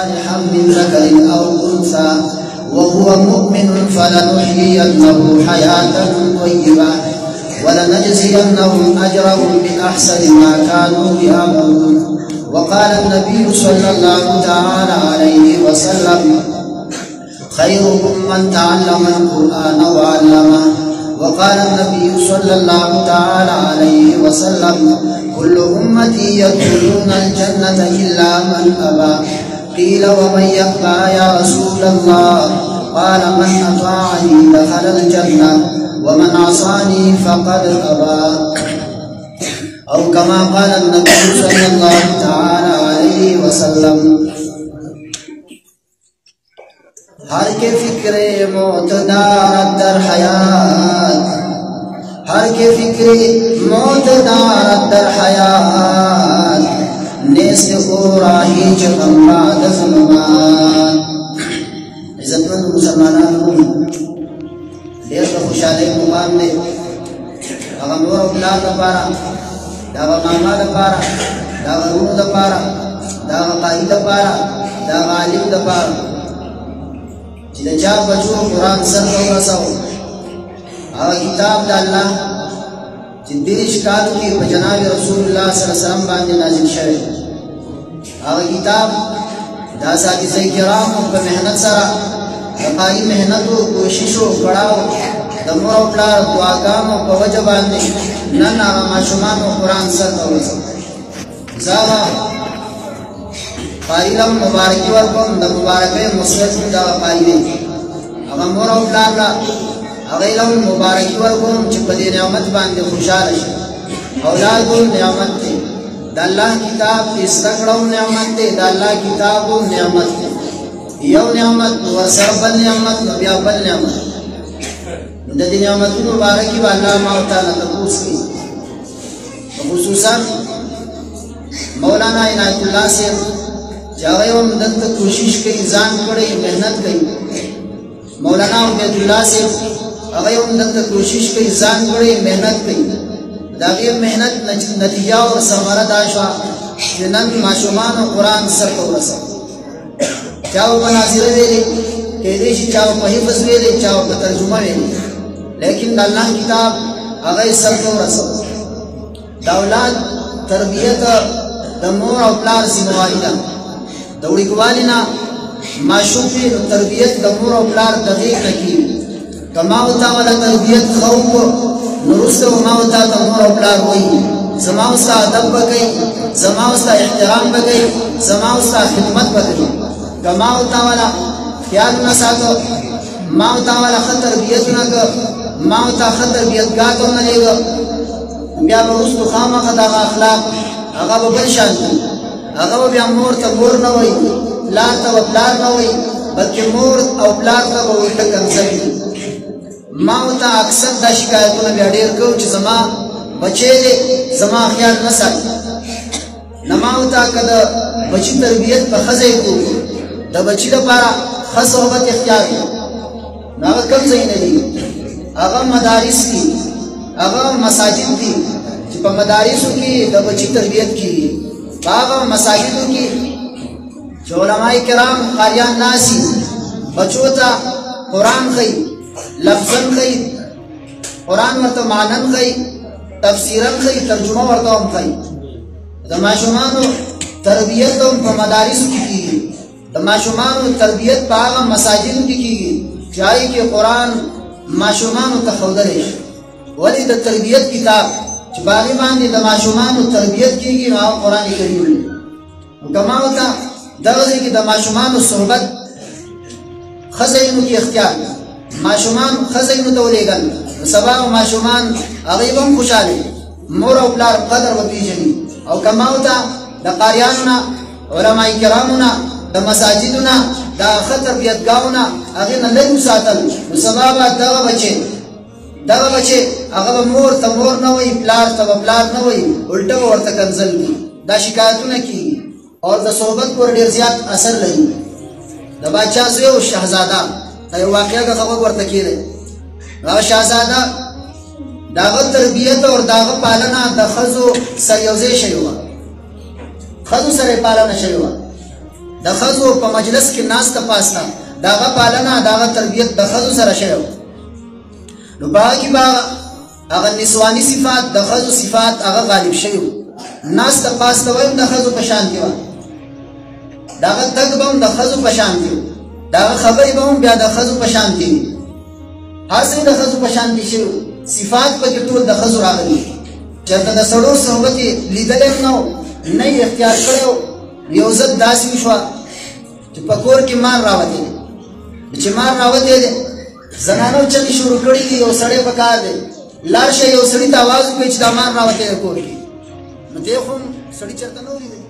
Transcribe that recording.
صالحا من ذكر أو أنثى وهو مؤمن فلنحيينه حياة طيبة ولنجزينهم أجرهم بأحسن ما كانوا يعملون. وقال النبي صلى الله تعالى عليه وسلم خيركم من تعلم القرآن وعلمه. وقال النبي صلى الله تعالى عليه وسلم كل أمتي يدخلون الجنة إلا من أبى. قيل ومن يأبى يا رسول الله؟ قال من أطاعني دخل الجنة ومن عصاني فقد أبى. أو كما قال النبي صلى الله تعالى عليه وسلم हर के फिक्रे मौतदार दर हयात, हर के फिक्रे मौतदार दर हयात, नेस्त को राही चकम्बा दज़लुमात। इज़्ज़तमंद मुसलमानों देर का खुशहाली मुकाम ने अगर मोर औलाद दपारा, दावा मामा दपारा, दावा रूह दपारा, दावा काई दपारा, दावा आलिम दपारा जिन्हें बचो कुरान सर को रसाओ आवा किताब डालना जिंदगी शिकायत की जनाब रसूलुल्लाह सल्लल्लाहु अलैहि वसल्लम बांधे नाजिल शरे आवा किताब दासा जिसे किराम को मेहनत सरा रफाई मेहनत हो कोशिशों कड़ाओ दमों अपना दुआगामों को वजह बांधे नन आवा माशुमानों कुरान सर को रसाओ ज़ावा पारिलम मुबारकी वर्गों द मुबारके मुस्लिम दा पारिले अगर मोर औलादा अगैलम मुबारकी वर्गों चिपदे नियामत बांधे खुशाल औलाद को नियामत दे दल्ला किताब इस्तकड़ों नियामत दे दल्ला किताबों नियामत दे यौ नियामत व सरबल नियामत व ब्याबल नियामत नदी नियामत मुबारकी वाला मावता नतबूस की खुसूसन मौलाना इनायतुल्लाह से जागयो मदद कोशिश कई जान पड़े मेहनत कई मौलाना उबैदुल्लाह से अगयो मदद कोशिश कई जान पड़े मेहनत कई दागे मेहनत नतीजा और समरा दाशा जिनन माशुमान कुरान सर को रसा चाहो बनाजिर वेले केदेश चाहो महिफज वेले चाहो तर्जुमा वेले लेकिन अल्लाह किताब अगय सर को रसा दौलत तरबियत दमोर औलाद जिम्मेवारी दौड़ी कुवालिना माशूफी तरबियत दमोर औलाद दकीक नकी कमावता वाला तरबियत खौफ नुरुस्त मावता दमोर औलाद वही समावस्ता अदब बगई समावस्ता एहतराम बगई समावस्ता खिदमत बगई कमावता वाला ख्याल न सातो मावता वाला तरबियत न क मावता तरबियत गातो न लेगा बिया रुस्त खामा खदा अखलाक अगा बल शांति अगर वो मोर तब मोर न हुई प्लार तब प्लार न हुई बल्कि मोर और प्लार तब उल्टा कंसर मावता अक्सर दा शिकायतों में बेडेर को जमा बचे ले जमा ख्याल न साथ नमावता कद बची तरबियत पर खजे को द बची द पारा खस सोहबत इख्तियार नाव कम सही नहीं अगर मदारिस की अगर मसाजिद की जब मदारिसों की द बची तरबियत की बाबा मसाजिदों की जो उलमाए किराम कारियान नासी बचोता कुरान खई लफ्ज़न खई कुरान मत मानन खई तफसीरन खई तर्जुमा वर्तों खई दमाशुमानो तरबियत व मदारिस की दमाशुमानो तरबियत बाबा मसाजिद की जाए के कुरान माशुमानो तखौदरेश वली द तरबियत किताब बागी बांधी दमाशुमान तरबियत की वहाँ कुरान करीम कमा होता दर्जे की दमाशुमान सोहबत खज़ैन की इख्तियार माशुमान खज़ैन तोलेगन सबा माशुमान अगीबम खुशाले मोर औलाद कदर व बीजनी और कमा होता द कारियानुना उलमाए किरामुना द मसाजिदुना द तरबियत गाउना अगीन लग सातल सबा दवा बचे अगर मोर तमोर न हुई प्लार तब प्लार न हुई उल्टा वर्त कंजल की दा शिकायतों ने की और द सोहबत पर ढेर ज्यादा असर लगी द बादशाह से वो शहजादा तय वाकया का खबर वर्त की रहे शहजादा दावत तरबियत और दावत पालना दखजो सरयोजे शयुआ खजो सरे पालना शयुआ د ښځو په مجلس کې ناسته پاسته د هغه پالنه د هغه تربیت د ښځو سره شوی نو په هغه کې به هغه نسواني صفات د ښځو صفات هغه غالب شوي ناسته پاسته به هم د ښځو په شان کې وه د هغه تګ به هم د ښځو په شان کې د هغه خبرې به هم بیا د ښځو په شان کې وي هر څه د ښځو په شان کې شوي صفات پکې ټول د ښځو راغلي چېرته د سړو صحبت یې لیدلی هم نه و نه یې اختیار کړی و یو ځل داسې وشوه چې په کور کې مار راوتی دی چې مار راوتی دی زنانو چغې شروع کړي دي یو سړی په کار دی لاړ شه یو سړي ته اواز وکړئ چې دا مار راوتی دی کور کې نو دی خو هم سړي چېرته نه و لیدلی